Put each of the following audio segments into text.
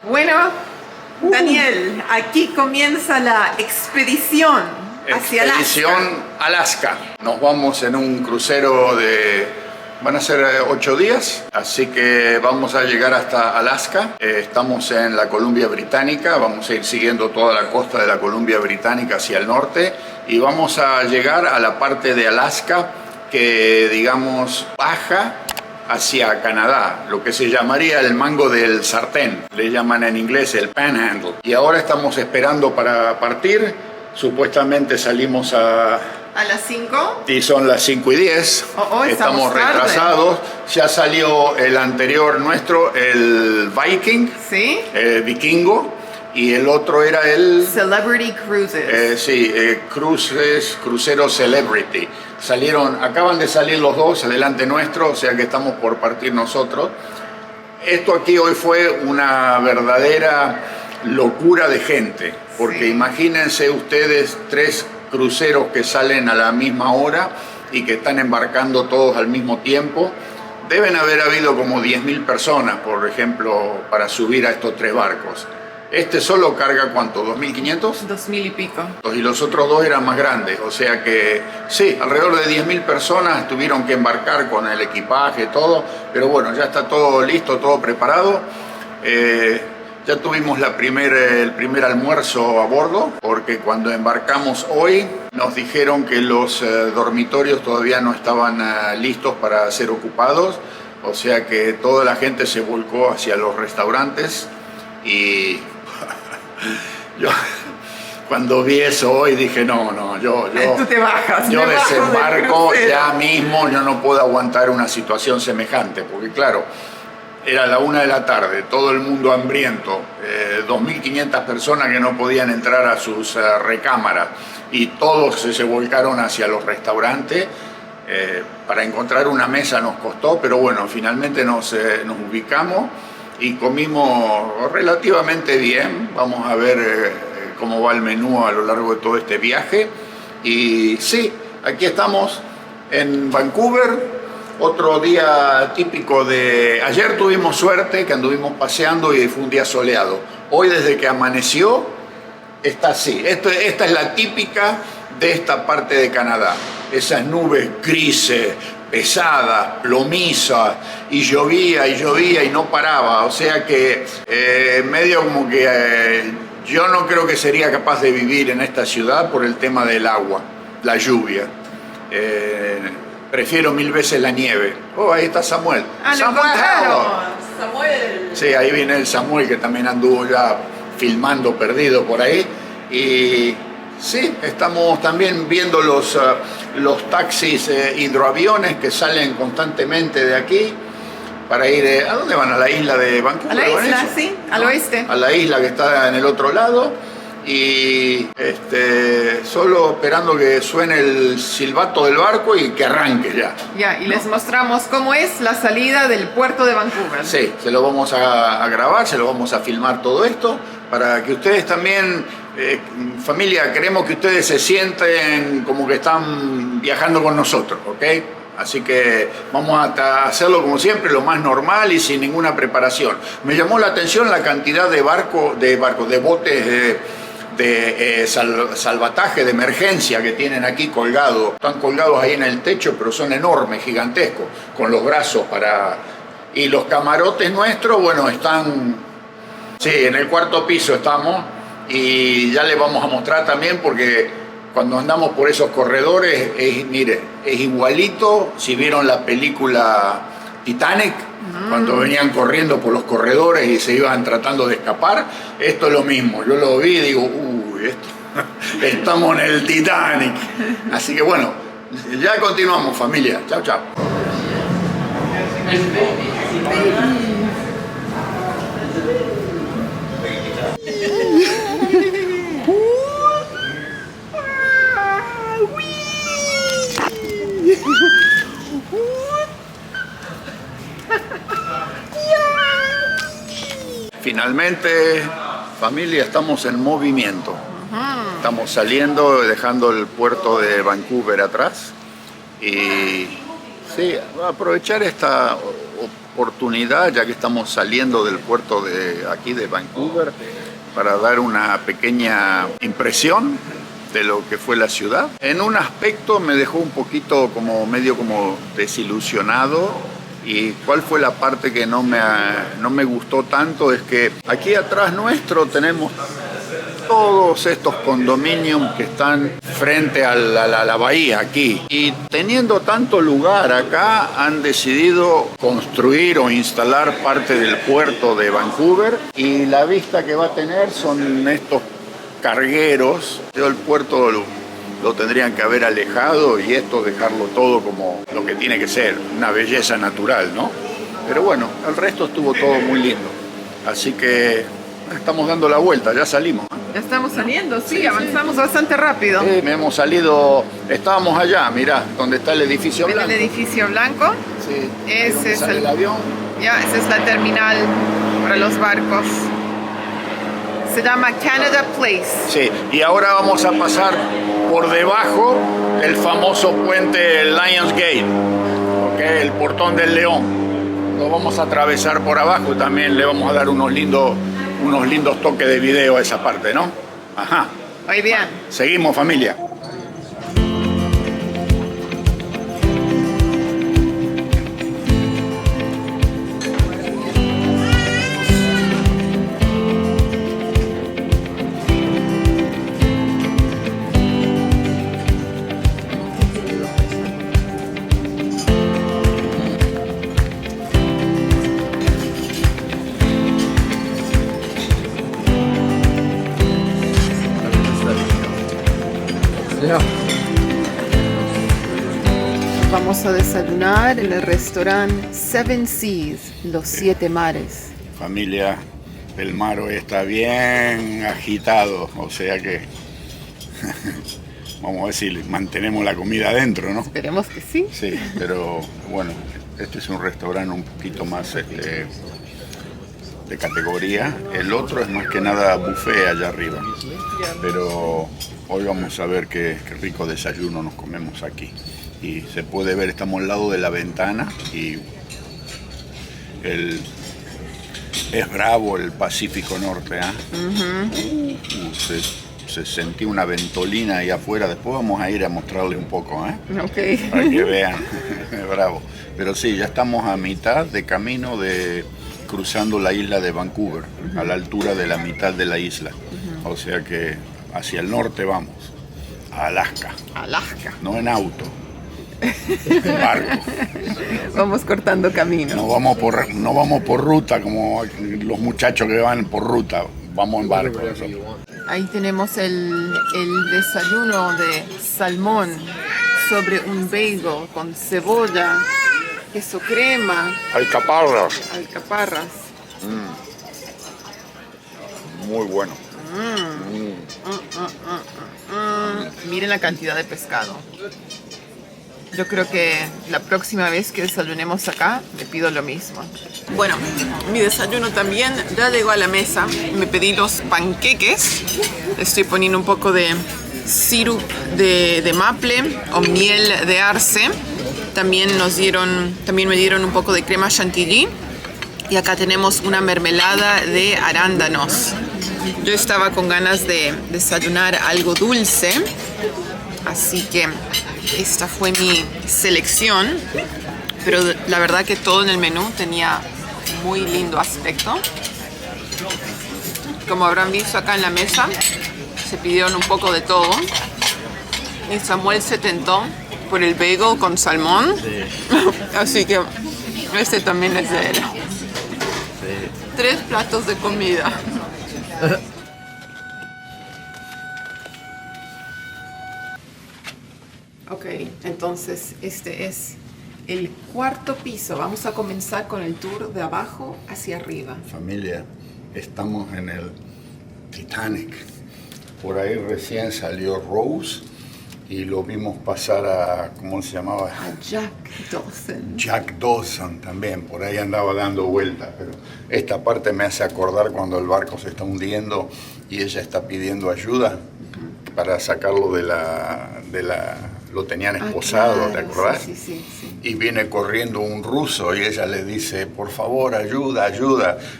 Bueno, Daniel, aquí comienza la expedición hacia Expedición Alaska. Nos vamos en un crucero van a ser 8 días, así que vamos a llegar hasta Alaska. Estamos en la Columbia Británica, vamos a ir siguiendo toda la costa de la Columbia Británica hacia el norte y vamos a llegar a la parte de Alaska que, digamos, baja hacia Canadá, lo que se llamaría el mango del sartén, le llaman en inglés el panhandle. Y ahora estamos esperando para partir, supuestamente salimos a las 5. y son las 5:10, estamos retrasados. Ya salió el anterior nuestro, el Viking, ¿sí? Vikingo, y el otro era el Celebrity Cruises. sí, Crucero Celebrity. Acaban de salir los dos delante nuestro, o sea que estamos por partir nosotros. Esto aquí hoy fue una verdadera locura de gente, porque sí. Imagínense ustedes 3 cruceros que salen a la misma hora y que están embarcando todos al mismo tiempo. Deben haber habido como 10.000 personas, por ejemplo, para subir a estos 3 barcos. Este solo carga, ¿cuánto? ¿2.500? 2.000 y pico. Y los otros 2 eran más grandes, o sea que sí, alrededor de 10.000 personas tuvieron que embarcar con el equipaje, todo, pero bueno, ya está todo listo, todo preparado. Ya tuvimos el primer almuerzo a bordo, porque cuando embarcamos hoy nos dijeron que los dormitorios todavía no estaban listos para ser ocupados, o sea que toda la gente se volcó hacia los restaurantes y yo cuando vi eso hoy dije yo tú te bajas, yo desembarco ya mismo, yo no puedo aguantar una situación semejante, porque claro, era la 1 de la tarde, todo el mundo hambriento, 2.500 personas que no podían entrar a sus recámaras y todos se volcaron hacia los restaurantes. Para encontrar una mesa nos costó, pero bueno, finalmente nos ubicamos y comimos relativamente bien. Vamos a ver cómo va el menú a lo largo de todo este viaje. Y sí, aquí estamos en Vancouver. Otro día típico de... Ayer tuvimos suerte que anduvimos paseando y fue un día soleado. Hoy desde que amaneció está así. Esta es la típica de esta parte de Canadá. Esas nubes grises, pesadas, plomizas, y llovía y no paraba. O sea que medio como que yo no creo que sería capaz de vivir en esta ciudad por el tema del agua, la lluvia. Prefiero 1000 veces la nieve. Oh, ahí está Samuel. Samuel. Sí, ahí viene el Samuel que también anduvo ya filmando perdido por ahí. Y sí, estamos también viendo los taxis hidroaviones que salen constantemente de aquí para ir... ¿A dónde van? ¿A la isla de Vancouver? A la isla, sí, al oeste. A la isla que está en el otro lado. Y solo esperando que suene el silbato del barco y que arranque ya. Ya, y les mostramos cómo es la salida del puerto de Vancouver. Sí, se lo vamos a grabar, se lo vamos a filmar todo esto, para que ustedes también, familia, queremos que ustedes se sienten como que están viajando con nosotros, ¿ok? Así que vamos a hacerlo como siempre, lo más normal y sin ninguna preparación. Me llamó la atención la cantidad de botes de salvataje, de emergencia que tienen aquí colgados. Están colgados ahí en el techo, pero son enormes, gigantescos, con los brazos para... Y los camarotes nuestros, bueno, están... Sí, en el 4.º piso estamos y ya les vamos a mostrar también porque cuando andamos por esos corredores, mire, es igualito, si vieron la película Titanic, cuando venían corriendo por los corredores y se iban tratando de escapar, esto es lo mismo. Yo lo vi y digo, estamos en el Titanic. Así que bueno, ya continuamos, familia. Chao, chao. Finalmente, familia, estamos en movimiento. Estamos saliendo, dejando el puerto de Vancouver atrás y sí, aprovechar esta oportunidad, ya que estamos saliendo del puerto de aquí de Vancouver, para dar una pequeña impresión de lo que fue la ciudad. En un aspecto me dejó un poquito medio desilusionado. ¿Y cuál fue la parte que no me gustó tanto? Es que aquí atrás nuestro tenemos todos estos condominios que están frente a la bahía aquí. Y teniendo tanto lugar acá, han decidido construir o instalar parte del puerto de Vancouver. Y la vista que va a tener son estos cargueros. El puerto lo tendrían que haber alejado y esto dejarlo todo como lo que tiene que ser, una belleza natural, ¿no? Pero bueno, el resto estuvo todo muy lindo. Así que estamos dando la vuelta, ya salimos. Ya estamos saliendo, sí, avanzamos bastante rápido. Sí, hemos salido, estábamos allá, mirá, donde está el edificio blanco. El edificio blanco. Sí, Ese es el avión. Ya, esa es la terminal para los barcos. Se llama Canada Place. Sí, y ahora vamos a pasar por debajo del famoso puente Lions Gate, ¿okay? El portón del león. Lo vamos a atravesar por abajo y también le vamos a dar unos lindos toques de video a esa parte, ¿no? Ajá. Muy bien. Seguimos, familia. Vamos a desayunar en el restaurante Seven Seas, los 7 mares. Familia, el mar hoy está bien agitado, o sea que vamos a ver si mantenemos la comida adentro, ¿no? Esperemos que sí. Sí, pero bueno, este es un restaurante un poquito más de categoría. El otro es más que nada buffet allá arriba. Pero hoy vamos a ver qué rico desayuno nos comemos aquí. Y se puede ver, estamos al lado de la ventana y es bravo el Pacífico Norte, ¿eh? Se sentía una ventolina ahí afuera. Después vamos a ir a mostrarle un poco, ¿eh? Okay. Para que vean, es bravo. Pero sí, ya estamos a mitad de camino cruzando la isla de Vancouver, a la altura de la mitad de la isla. O sea que hacia el norte vamos, a Alaska. Alaska. No en auto, en barco. Vamos cortando camino. No vamos por ruta como los muchachos que van por ruta, vamos en barco. Ahí tenemos el desayuno de salmón sobre un bagel con cebolla, queso crema, Alcaparras. Muy bueno. Miren la cantidad de pescado. Yo creo que la próxima vez que desayunemos acá, me pido lo mismo. Bueno, mi desayuno también ya llegó a la mesa. Me pedí los panqueques. Estoy poniendo un poco de sirup de maple o miel de arce. También me dieron un poco de crema chantilly. Y acá tenemos una mermelada de arándanos. Yo estaba con ganas de desayunar algo dulce, así que esta fue mi selección, pero la verdad que todo en el menú tenía muy lindo aspecto. Como habrán visto acá en la mesa, se pidieron un poco de todo. Y Samuel se tentó por el bagel con salmón, así que este también es de él. 3 platos de comida. Ok, entonces este es el 4º piso. Vamos a comenzar con el tour de abajo hacia arriba. Familia, estamos en el Titanic. Por ahí recién salió Rose y lo vimos pasar a, ¿cómo se llamaba? A Jack Dawson. Jack Dawson también, por ahí andaba dando vueltas. Pero esta parte me hace acordar cuando el barco se está hundiendo y ella está pidiendo ayuda para sacarlo de la lo tenían esposado, claro, ¿te acordás? Sí. Y viene corriendo un ruso y ella le dice, por favor, ayuda.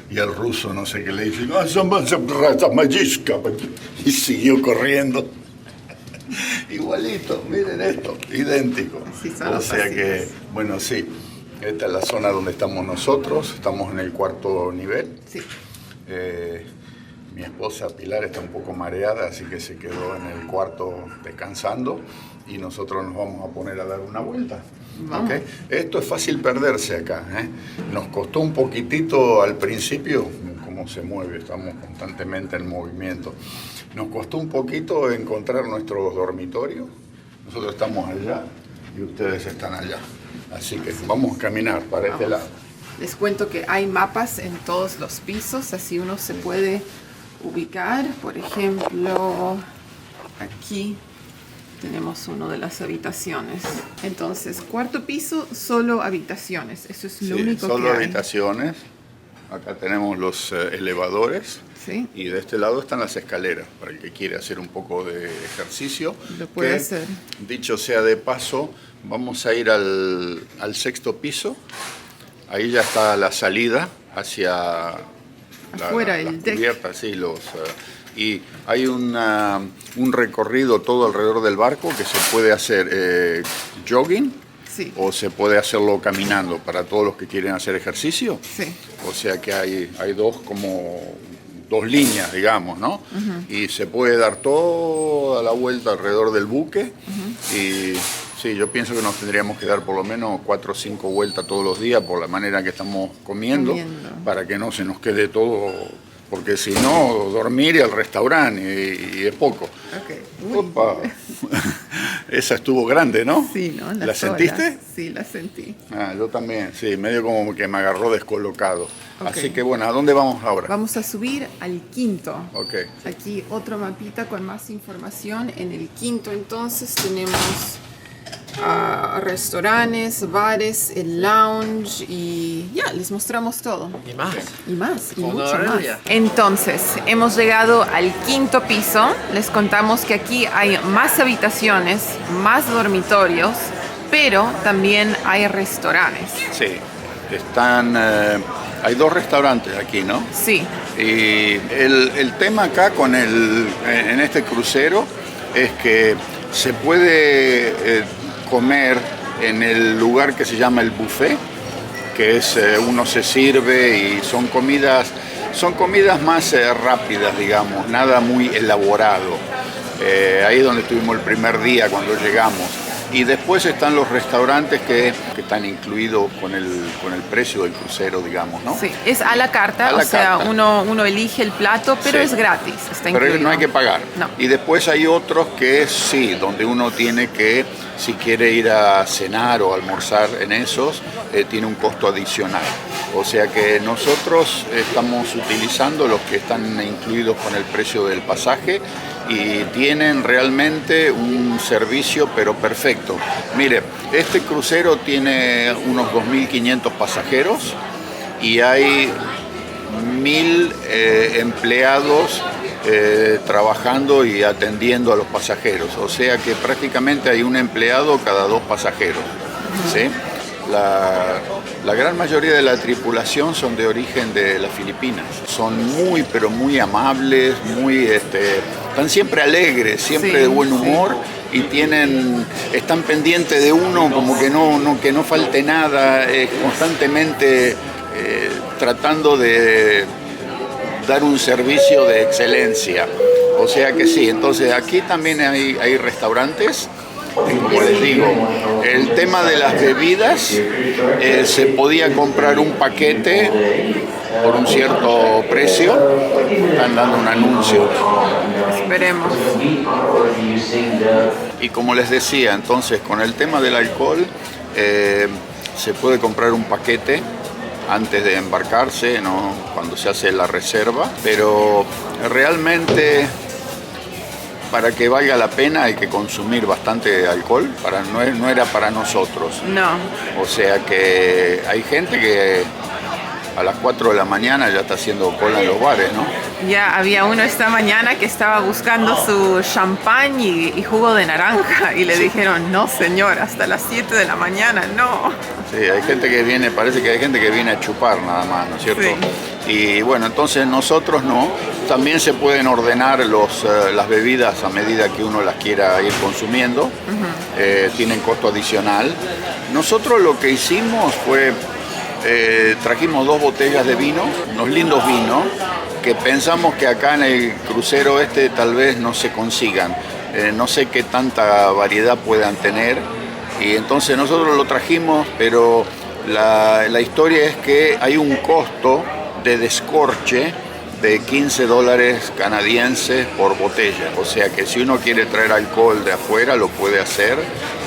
Y el ruso no sé qué le dice, y siguió corriendo. Igualito, miren esto, idéntico. O sea que, bueno, sí, esta es la zona donde estamos nosotros, estamos en el 4º nivel. Sí. Mi esposa Pilar está un poco mareada, así que se quedó en el cuarto descansando y nosotros nos vamos a poner a dar una vuelta. ¿Okay? Esto es fácil perderse acá, ¿eh? Nos costó un poquitito al principio, cómo se mueve, estamos constantemente en movimiento. Nos costó un poquito encontrar nuestros dormitorios. Nosotros estamos allá y ustedes están allá. Así que vamos a caminar para este lado. Les cuento que hay mapas en todos los pisos, así uno se puede ubicar. Por ejemplo, aquí tenemos una de las habitaciones. Entonces, 4º piso, solo habitaciones. Eso es lo único que hay. Solo habitaciones. Acá tenemos los elevadores. Sí. Y de este lado están las escaleras, para el que quiere hacer un poco de ejercicio. Lo puede hacer. Dicho sea de paso, vamos a ir al 6º piso. Ahí ya está la salida hacia afuera, la el deck. cubierta, sí, y hay un recorrido todo alrededor del barco que se puede hacer jogging, sí, o se puede hacerlo caminando para todos los que quieren hacer ejercicio. Sí. O sea que hay dos líneas, digamos, ¿no? Y se puede dar toda la vuelta alrededor del buque. Y sí, yo pienso que nos tendríamos que dar por lo menos 4 o 5 vueltas todos los días por la manera que estamos comiendo. Para que no se nos quede todo, porque si no, dormir y al restaurante y es poco. Okay. Opa. Esa estuvo grande, ¿no? Sí, ¿no? ¿La sentiste? Sí, la sentí. Yo también, sí, medio como que me agarró descolocado. Okay. Así que bueno, ¿a dónde vamos ahora? Vamos a subir al 5º. Okay. Aquí otro mapita con más información. En el 5º entonces tenemos restaurantes, bares, el lounge y ya, les mostramos todo. Y más. Y más, y Con mucho horario más. ya. Entonces, hemos llegado al 5º piso. Les contamos que aquí hay más habitaciones, más dormitorios, pero también hay restaurantes. Sí, hay 2 restaurantes aquí, ¿no? Sí. Y el tema acá en este crucero es que se puede comer en el lugar que se llama el buffet, que es uno se sirve y son comidas más rápidas, digamos, nada muy elaborado. Ahí es donde estuvimos el primer día cuando llegamos. Y después están los restaurantes que están incluidos con el precio del crucero, digamos, ¿no? Sí, es a la carta, o sea, uno elige el plato, pero sí, es gratis, está pero incluido. no hay que pagar. No. Y después hay otros que sí, donde uno tiene que, si quiere ir a cenar o almorzar en esos, tiene un costo adicional. O sea que nosotros estamos utilizando los que están incluidos con el precio del pasaje y tienen realmente un servicio pero perfecto. Mire, este crucero tiene unos 2.500 pasajeros y hay 1.000 empleados trabajando y atendiendo a los pasajeros. O sea que prácticamente hay un empleado cada 2 pasajeros, ¿sí? La gran mayoría de la tripulación son de origen de las Filipinas. Son muy, pero muy amables, están siempre alegres, siempre sí, de buen humor, sí. Y están pendientes de uno como que no falte nada, constantemente tratando de dar un servicio de excelencia. O sea que sí, entonces aquí también hay restaurantes. Como les digo, el tema de las bebidas, se podía comprar un paquete por un cierto precio. Están dando un anuncio. Esperemos. Y como les decía, entonces con el tema del alcohol, se puede comprar un paquete antes de embarcarse, ¿no? Cuando se hace la reserva, pero realmente para que valga la pena hay que consumir bastante alcohol, no era para nosotros. No. O sea que hay gente que a las 4 de la mañana ya está haciendo cola en los bares, ¿no? Ya había uno esta mañana que estaba buscando su champán y jugo de naranja y le dijeron, no señor, hasta las 7 de la mañana, no. Sí, hay gente que viene, parece que hay gente que viene a chupar nada más, ¿no es cierto? Sí. Y bueno, entonces nosotros no. También se pueden ordenar las bebidas a medida que uno las quiera ir consumiendo. Tienen costo adicional. Nosotros lo que hicimos fue, trajimos 2 botellas de vino, unos lindos vinos, que pensamos que acá en el crucero tal vez no se consigan. No sé qué tanta variedad puedan tener. Y entonces nosotros lo trajimos, pero la historia es que hay un costo de descorche de $15 canadienses por botella. O sea que si uno quiere traer alcohol de afuera lo puede hacer,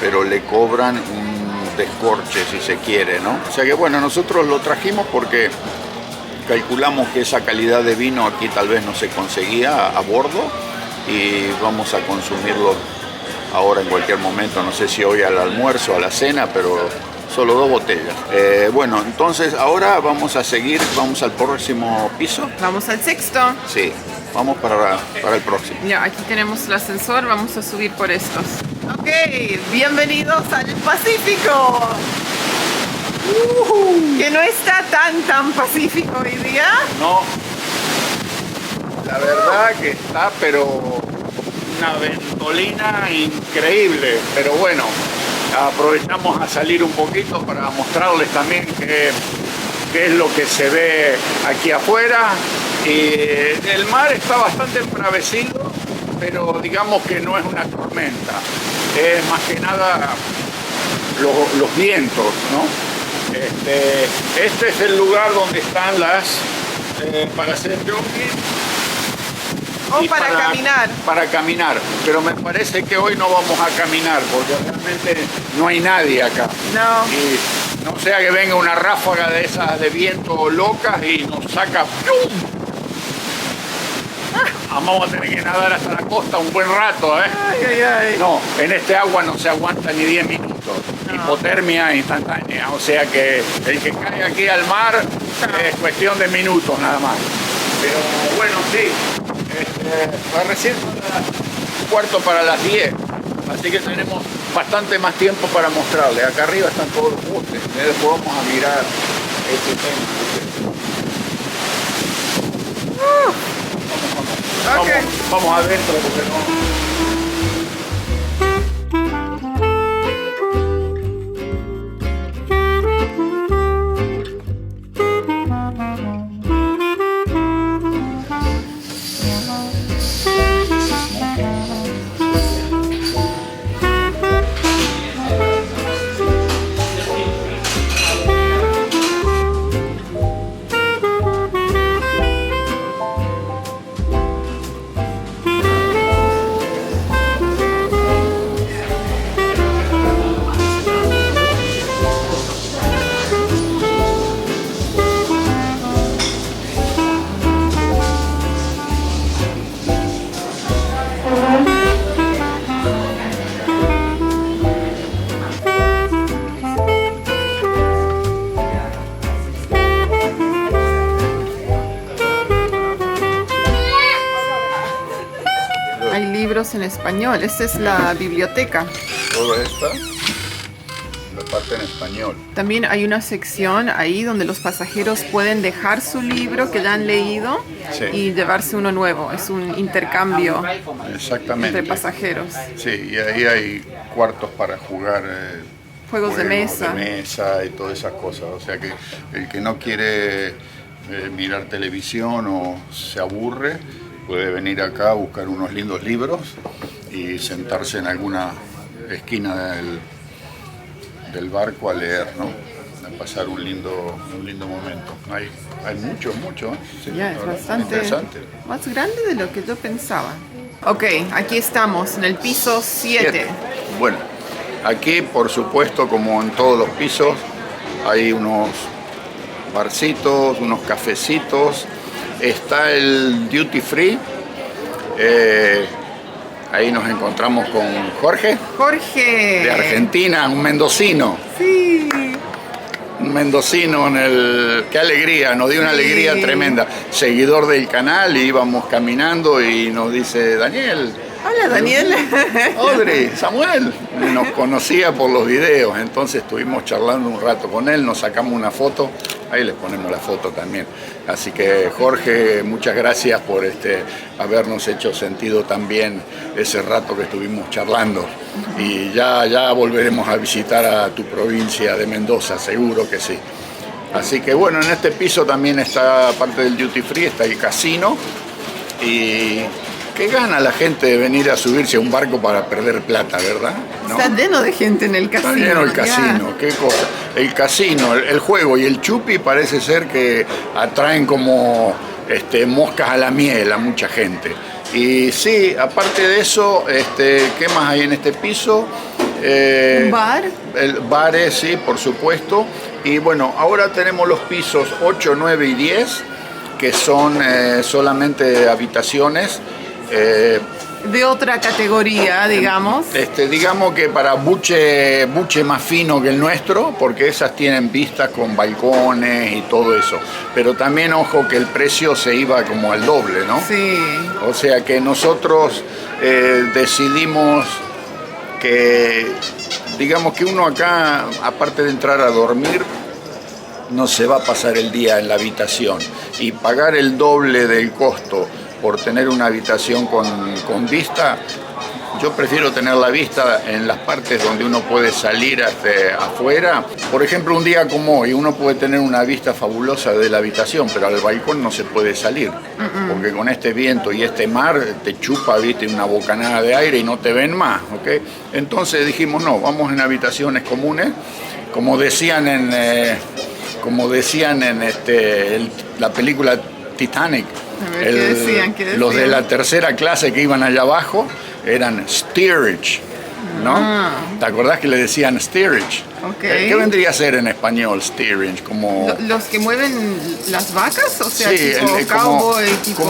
pero le cobran un descorche si se quiere, ¿no? O sea que bueno, nosotros lo trajimos porque calculamos que esa calidad de vino aquí tal vez no se conseguía a bordo y vamos a consumirlo ahora en cualquier momento, no sé si hoy al almuerzo, a la cena, pero solo 2 botellas. Bueno, entonces ahora vamos a seguir, vamos al próximo piso. Vamos al 6º. Sí, vamos para el próximo. Ya, aquí tenemos el ascensor, vamos a subir por estos. Ok, bienvenidos al Pacífico. Que no está tan pacífico hoy día. No, la verdad que está, pero una ventolina increíble, pero bueno, aprovechamos a salir un poquito para mostrarles también qué es lo que se ve aquí afuera. Y el mar está bastante embravecido, pero digamos que no es una tormenta, es más que nada los vientos, ¿no? Este es el lugar donde están para hacer jogging. O para caminar. Para caminar, pero me parece que hoy no vamos a caminar porque realmente no hay nadie acá. No. Y no sea que venga una ráfaga de esas de viento locas y nos saca. ¡Pum! Vamos a tener que nadar hasta la costa un buen rato, ¿eh? Ay. No, en este agua no se aguanta ni 10 minutos. No. Hipotermia instantánea, o sea que el que cae aquí al mar es cuestión de minutos nada más. Pero bueno, sí. Recién son las 9:45, así que tenemos bastante más tiempo para mostrarles. Acá arriba están todos los postes, después vamos a mirar este tema. Vamos adentro porque no. En español, esta es la biblioteca. Toda esta, la parte en español. También hay una sección ahí donde los pasajeros pueden dejar su libro que ya han leído y llevarse uno nuevo. Es un intercambio. Exactamente. Entre pasajeros. Sí, y ahí hay cuartos para jugar juegos de mesa y todas esas cosas. O sea que el que no quiere mirar televisión o se aburre, puede venir acá a buscar unos lindos libros y sentarse en alguna esquina del barco a leer, ¿no? A pasar un lindo momento. Hay mucho. Sí, ya, es bastante interesante. Más grande de lo que yo pensaba. Ok, aquí estamos, en el piso 7. Bueno, aquí, por supuesto, como en todos los pisos, hay unos barcitos, unos cafecitos. Está el duty free. Ahí nos encontramos con Jorge. Jorge. De Argentina, un mendocino. Sí. un mendocino qué alegría, nos dio una alegría tremenda. Seguidor del canal, y íbamos caminando y nos dice: Daniel. Hola, Daniel. Audrey, Samuel. Nos conocía por los videos, entonces estuvimos charlando un rato con él, nos sacamos una foto, ahí les ponemos la foto también. Así que Jorge, muchas gracias por habernos hecho sentido también ese rato que estuvimos charlando. Y ya volveremos a visitar a tu provincia de Mendoza, seguro que sí. Así que bueno, en este piso también está, aparte del duty free, está el casino. Y qué gana la gente de venir a subirse a un barco para perder plata, ¿verdad? ¿No? Está lleno de gente en el casino. Está lleno el casino, qué cosa. El casino, el juego y el chupi parece ser que atraen como moscas a la miel a mucha gente. Y sí, aparte de eso, ¿qué más hay en este piso? ¿Un bar? El bares, sí, por supuesto. Y bueno, ahora tenemos los pisos 8, 9 y 10, que son solamente habitaciones. De otra categoría, digamos. Digamos que para buche más fino que el nuestro, porque esas tienen vistas con balcones y todo eso. Pero también, ojo, que el precio se iba como al doble, ¿no? Sí. O sea que nosotros decidimos que, digamos que uno acá, aparte de entrar a dormir, no se va a pasar el día en la habitación. Y pagar el doble del costo por tener una habitación con vista, yo prefiero tener la vista en las partes donde uno puede salir hasta afuera. Por ejemplo, un día como hoy, uno puede tener una vista fabulosa de la habitación, pero al balcón no se puede salir, porque con este viento y este mar te chupa, viste, una bocanada de aire y no te ven más, ¿ok? Entonces dijimos, no, vamos en habitaciones comunes, como decían en la película Titanic. ¿Qué decían? Los de la tercera clase que iban allá abajo eran steerage, ¿no? ¿Te acordás que le decían steerage? Okay. ¿Qué vendría a ser en español steerage? Como... ¿Los que mueven las vacas? O sea, sí, tipo cowboy, tipo...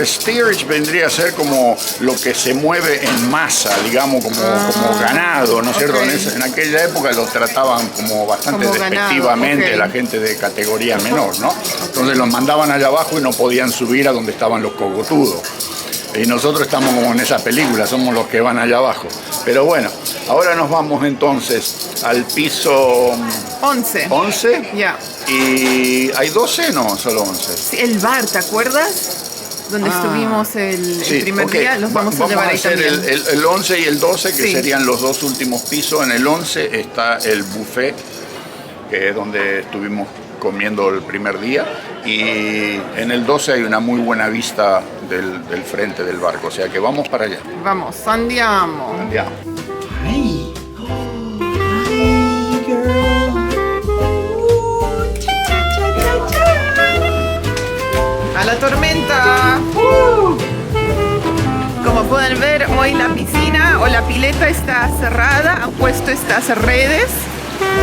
steerage vendría a ser como lo que se mueve en masa, digamos, como ganado, ¿no es cierto? En aquella época los trataban como bastante despectivamente la gente de categoría menor, ¿no? Entonces los mandaban allá abajo y no podían subir a donde estaban los cogotudos. Y nosotros estamos como en esa película, somos los que van allá abajo. Pero bueno, ahora nos vamos entonces al piso 11. 11. Ya. ¿Y hay 12? No, solo 11. Sí, el bar, ¿te acuerdas? Donde estuvimos el primer día, los vamos a llevar ahí también. Vamos a hacer el 11 y el 12, que serían los dos últimos pisos. En el 11 está el buffet, que es donde estuvimos comiendo el primer día, y en el 12 hay una muy buena vista del frente del barco, o sea que vamos para allá. Vamos, andiamo. Andiamo. Hi. Hi, girl. ¡A la tormenta! Como pueden ver, hoy la piscina o la pileta está cerrada, han puesto estas redes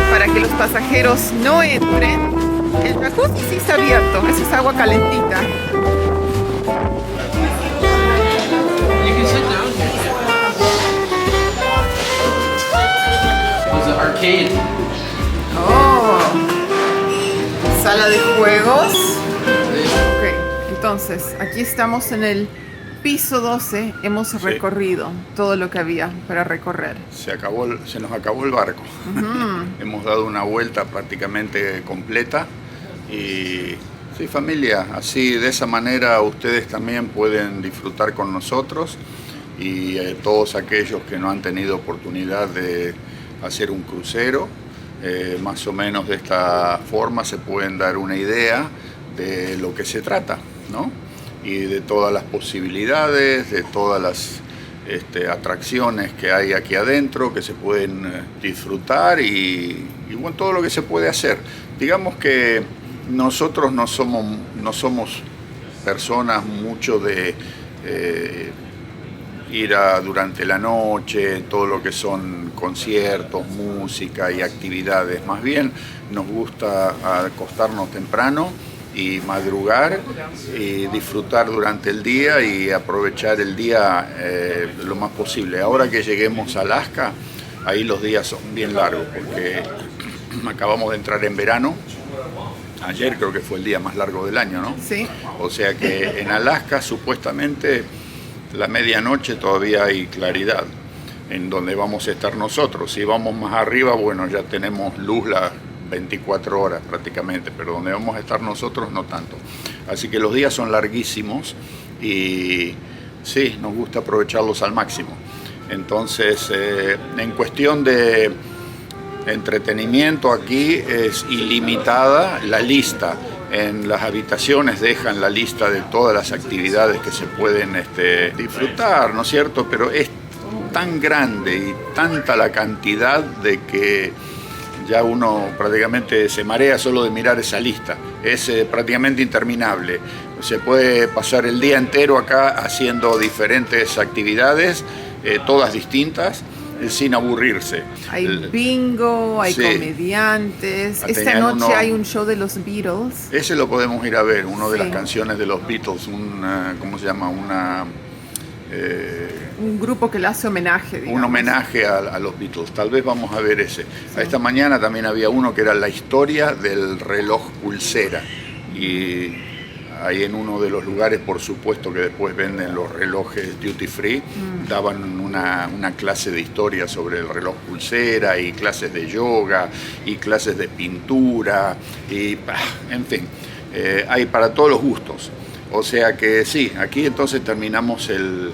para que los pasajeros no entren. El jacuzzi sí está abierto, esa es agua calentita. You can sit down here. There's an arcade. Oh, sala de juegos. Ok, entonces aquí estamos en el piso 12, hemos recorrido todo lo que había para recorrer. Se nos acabó el barco. Hemos dado una vuelta prácticamente completa. Y sí, familia, así de esa manera ustedes también pueden disfrutar con nosotros, y todos aquellos que no han tenido oportunidad de hacer un crucero, más o menos de esta forma se pueden dar una idea de lo que se trata, ¿no? Y de todas las posibilidades, de todas las atracciones que hay aquí adentro, que se pueden disfrutar, y bueno, todo lo que se puede hacer. Digamos que nosotros no somos personas mucho de ir durante la noche, todo lo que son conciertos, música y actividades. Más bien nos gusta acostarnos temprano y madrugar y disfrutar durante el día y aprovechar el día lo más posible. Ahora que lleguemos a Alaska, ahí los días son bien largos, porque acabamos de entrar en verano. Ayer creo que fue el día más largo del año, ¿no? Sí. O sea que en Alaska supuestamente la medianoche todavía hay claridad en donde vamos a estar nosotros. Si vamos más arriba, bueno, ya tenemos luz las 24 horas prácticamente, pero donde vamos a estar nosotros no tanto. Así que los días son larguísimos y sí, nos gusta aprovecharlos al máximo. Entonces, en cuestión de entretenimiento aquí es ilimitada la lista. En las habitaciones dejan la lista de todas las actividades que se pueden disfrutar, ¿no es cierto? Pero es tan grande y tanta la cantidad de que ya uno prácticamente se marea solo de mirar esa lista. Es prácticamente interminable. Se puede pasar el día entero acá haciendo diferentes actividades, todas distintas, sin aburrirse. Hay bingo, hay comediantes. Esta noche hay un show de los Beatles. Ese lo podemos ir a ver, uno de las canciones de los Beatles, ¿cómo se llama? Un grupo que le hace homenaje, digamos. Un homenaje a los Beatles. Tal vez vamos a ver ese. Sí. Esta mañana también había uno que era la historia del reloj pulsera. Y ahí en uno de los lugares, por supuesto que después venden los relojes duty free, daban una clase de historia sobre el reloj pulsera y clases de yoga y clases de pintura y en fin, hay para todos los gustos. O sea que sí, aquí entonces terminamos el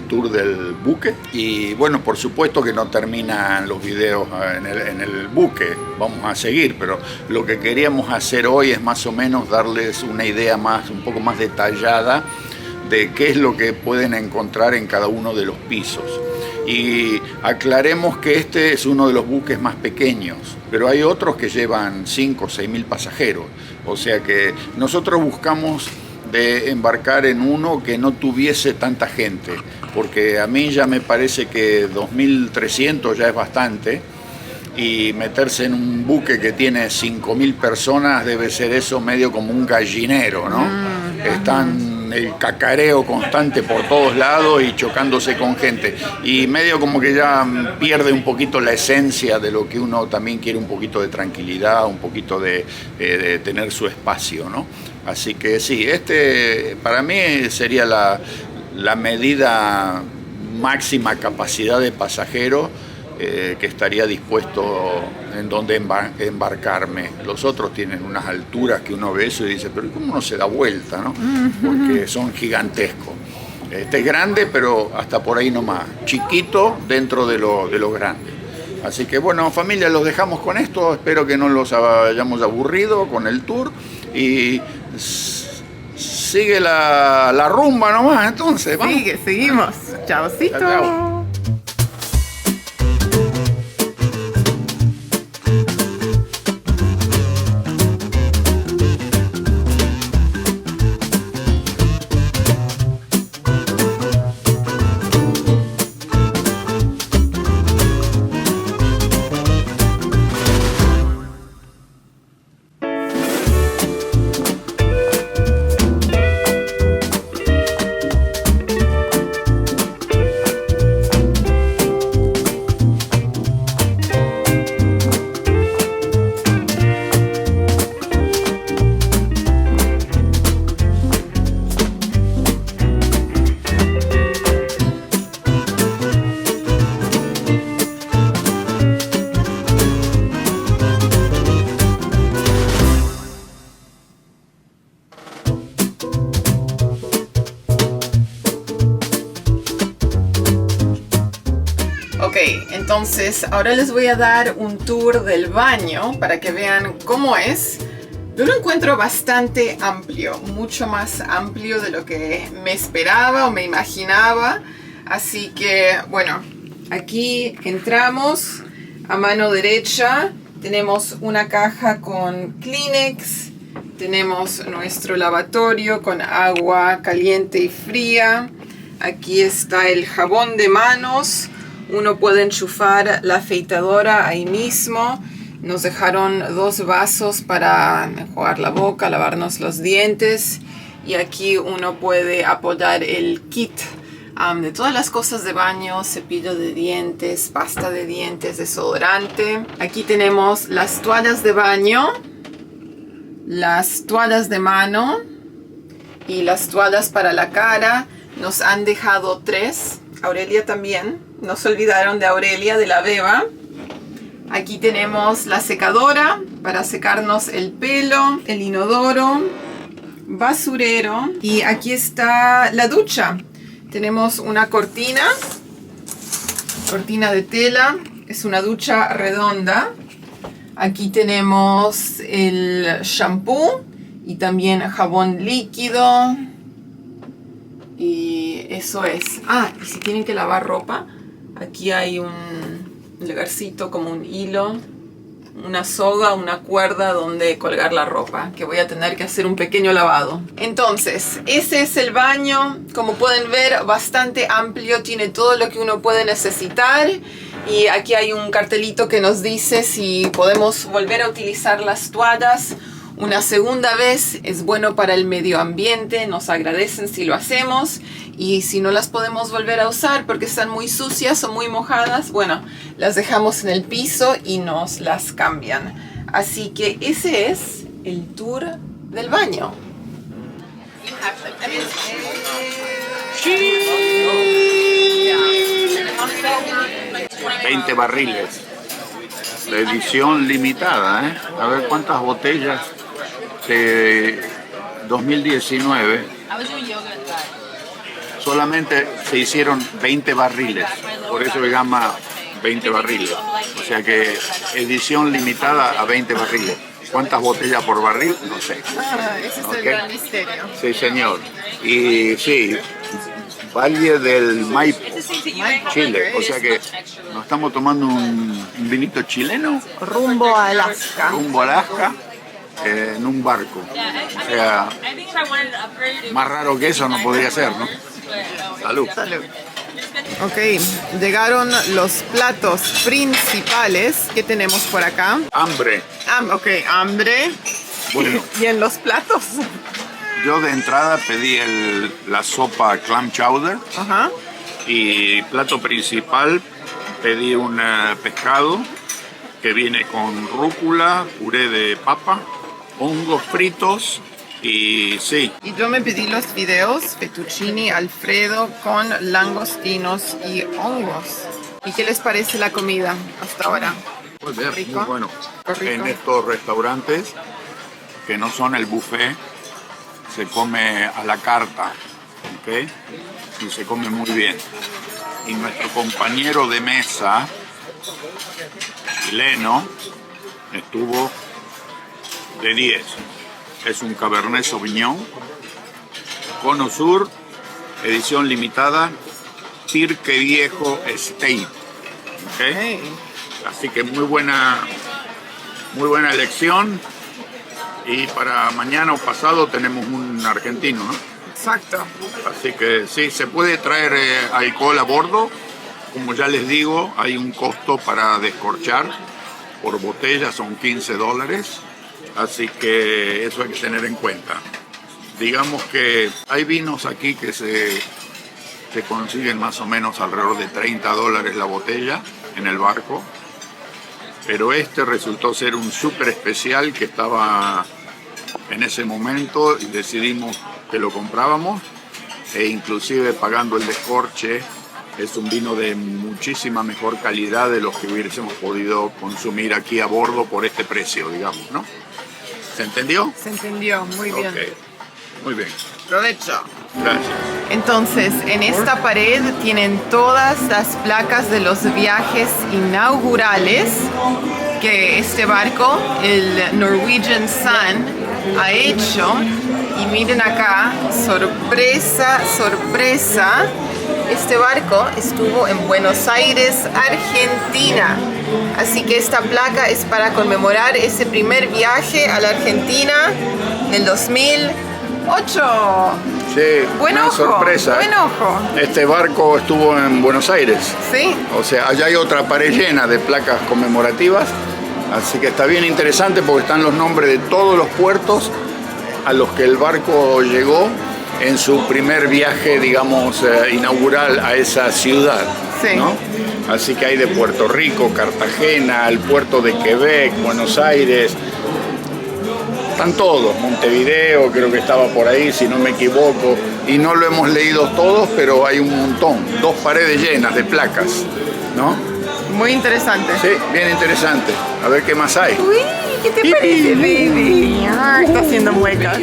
tour del buque y bueno, por supuesto que no terminan los videos en el buque, vamos a seguir, pero lo que queríamos hacer hoy es más o menos darles una idea un poco más detallada de qué es lo que pueden encontrar en cada uno de los pisos. Y aclaremos que este es uno de los buques más pequeños, pero hay otros que llevan 5 o 6 mil pasajeros, o sea que nosotros buscamos de embarcar en uno que no tuviese tanta gente, porque a mí ya me parece que 2.300 ya es bastante, y meterse en un buque que tiene 5.000 personas debe ser eso medio como un gallinero, ¿no? Están el cacareo constante por todos lados y chocándose con gente, y medio como que ya pierde un poquito la esencia de lo que uno también quiere, un poquito de tranquilidad, un poquito de tener su espacio, ¿no? Así que sí, para mí sería la medida máxima capacidad de pasajero que estaría dispuesto en donde embarcarme. Los otros tienen unas alturas que uno ve eso y dice, pero ¿cómo no se da vuelta, no? Porque son gigantescos. Este es grande, pero hasta por ahí nomás. Chiquito dentro de lo grande. Así que bueno, familia, los dejamos con esto. Espero que no los hayamos aburrido con el tour. Y sigue la rumba nomás, entonces. ¿Vamos? Seguimos. Chaucito. Chao. Entonces, ahora les voy a dar un tour del baño para que vean cómo es. Yo lo encuentro bastante amplio, mucho más amplio de lo que me esperaba o me imaginaba. Así que, bueno, aquí entramos. A mano derecha tenemos una caja con Kleenex. Tenemos nuestro lavatorio con agua caliente y fría. Aquí está el jabón de manos. Uno puede enchufar la afeitadora ahí mismo. Nos dejaron 2 vasos para enjuagar la boca, lavarnos los dientes. Y aquí uno puede apoyar el kit de todas las cosas de baño, cepillo de dientes, pasta de dientes, desodorante. Aquí tenemos las toallas de baño, las toallas de mano y las toallas para la cara. Nos han dejado 3. Aurelia también. No se olvidaron de Aurelia, de la beba. Aquí tenemos la secadora para secarnos el pelo, el inodoro, basurero. Y aquí está la ducha. Tenemos una cortina de tela. Es una ducha redonda. Aquí tenemos el shampoo y también jabón líquido. Y eso es. Y si tienen que lavar ropa, aquí hay un lugarcito como un hilo, una soga, una cuerda donde colgar la ropa, que voy a tener que hacer un pequeño lavado. Entonces, ese es el baño. Como pueden ver, bastante amplio, tiene todo lo que uno puede necesitar. Y aquí hay un cartelito que nos dice si podemos volver a utilizar las toallas una segunda vez. Es bueno para el medio ambiente, nos agradecen si lo hacemos. Y si no las podemos volver a usar porque están muy sucias o muy mojadas, bueno, las dejamos en el piso y nos las cambian. Así que ese es el tour del baño. 20 barriles. La edición limitada, ¿eh? A ver cuántas botellas de 2019. Solamente se hicieron 20 barriles. Por eso se llama 20 barriles. O sea que edición limitada a 20 barriles. ¿Cuántas botellas por barril? No sé. Ese es el gran misterio. Sí, señor. Y sí, Valle del Maipo, Chile. O sea que nos estamos tomando un vinito chileno. Rumbo a Alaska. Rumbo a Alaska, en un barco. O sea, más raro que eso no podría ser, ¿no? Salud. Salud. Ok, llegaron los platos principales que tenemos por acá. Hambre. Hambre. Bueno. ¿Y en los platos? Yo de entrada pedí la sopa clam chowder. Ajá. Y plato principal pedí un pescado que viene con rúcula, puré de papa, hongos fritos y sí. Y yo me pedí los fideos fettuccini Alfredo con langostinos y hongos. ¿Y qué les parece la comida hasta ahora? Pues bien, ¿Rico? muy bueno. ¿Rico? En estos restaurantes que no son el buffet, se come a la carta, ¿ok? Y se come muy bien. Y nuestro compañero de mesa, chileno, estuvo de 10. Es un Cabernet Sauvignon, Cono Sur, edición limitada, Pirque Viejo Estate. ¿Okay? Así que muy buena elección. Y para mañana o pasado tenemos un argentino, ¿no? Exacto. Así que sí, se puede traer alcohol a bordo. Como ya les digo, hay un costo para descorchar por botella, son $15. Así que eso hay que tener en cuenta. Digamos que hay vinos aquí que se consiguen más o menos alrededor de $30 la botella en el barco. Pero este resultó ser un súper especial que estaba en ese momento y decidimos que lo comprábamos e inclusive pagando el descorche. Es un vino de muchísima mejor calidad de los que hubiésemos podido consumir aquí a bordo por este precio, digamos, ¿no? ¿Se entendió? Se entendió, muy bien. Ok, muy bien. Provecho. Gracias. Entonces, en esta pared tienen todas las placas de los viajes inaugurales que este barco, el Norwegian Sun, ha hecho. Y miren acá, sorpresa, sorpresa. Este barco estuvo en Buenos Aires, Argentina. Así que esta placa es para conmemorar ese primer viaje a la Argentina del 2008. Sí, Buen una ojo, sorpresa. buen ojo. Este barco estuvo en Buenos Aires. Sí. O sea, allá hay otra pared llena de placas conmemorativas. Así que está bien interesante porque están los nombres de todos los puertos a los que el barco llegó en su primer viaje, digamos, inaugural a esa ciudad, Sí. ¿no? Así que hay de Puerto Rico, Cartagena, el puerto de Quebec, Buenos Aires, están todos, Montevideo creo que estaba por ahí, si no me equivoco, y no lo hemos leído todos, pero hay un montón, 2 paredes llenas de placas, ¿no? Muy interesante. Sí, bien interesante. A ver qué más hay. Uy, ¿qué te parece, baby? Ah, está haciendo muecas.